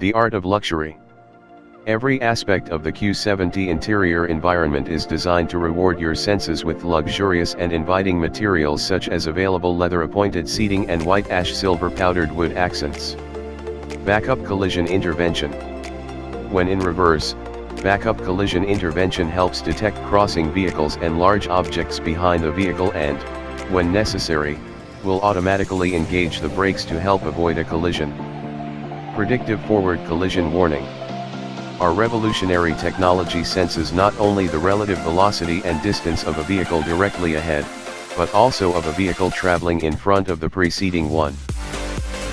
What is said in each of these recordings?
The art of luxury. Every aspect of the Q70 interior environment is designed to reward your senses with luxurious and inviting materials such as available leather-appointed seating and white ash silver powdered wood accents. Backup collision intervention. When in reverse, backup collision intervention helps detect crossing vehicles and large objects behind the vehicle and, when necessary, will automatically engage the brakes to help avoid a collision. Predictive forward collision warning. Our revolutionary technology senses not only the relative velocity and distance of a vehicle directly ahead, but also of a vehicle traveling in front of the preceding one.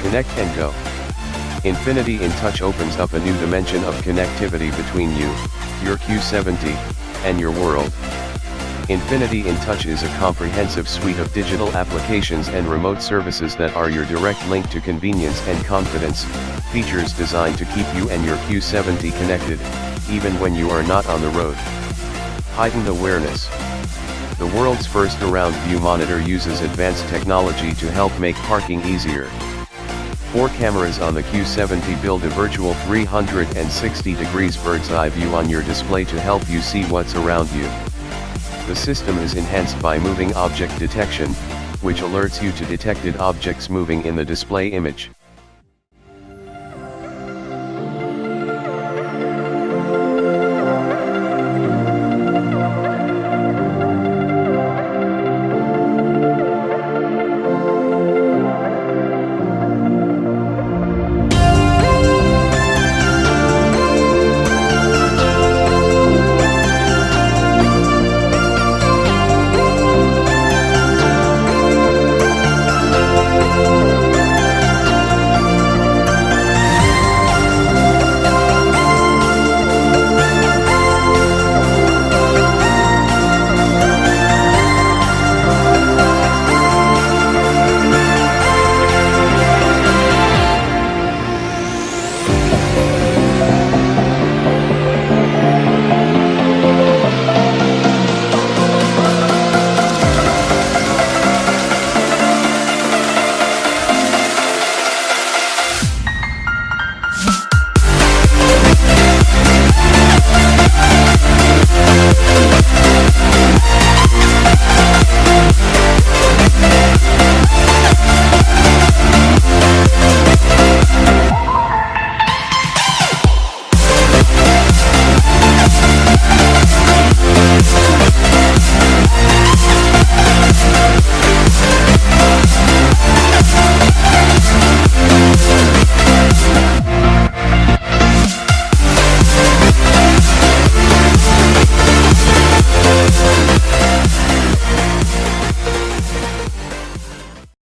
Connect and go. Infiniti InTouch opens up a new dimension of connectivity between you, your Q70, and your world. Infiniti InTouch is a comprehensive suite of digital applications and remote services that are your direct link to convenience and confidence, features designed to keep you and your Q70 connected, even when you are not on the road. Heightened awareness. The world's first around view monitor uses advanced technology to help make parking easier. 4 cameras on the Q70 build a virtual 360 degrees bird's eye view on your display to help you see what's around you. The system is enhanced by moving object detection, which alerts you to detected objects moving in the display image.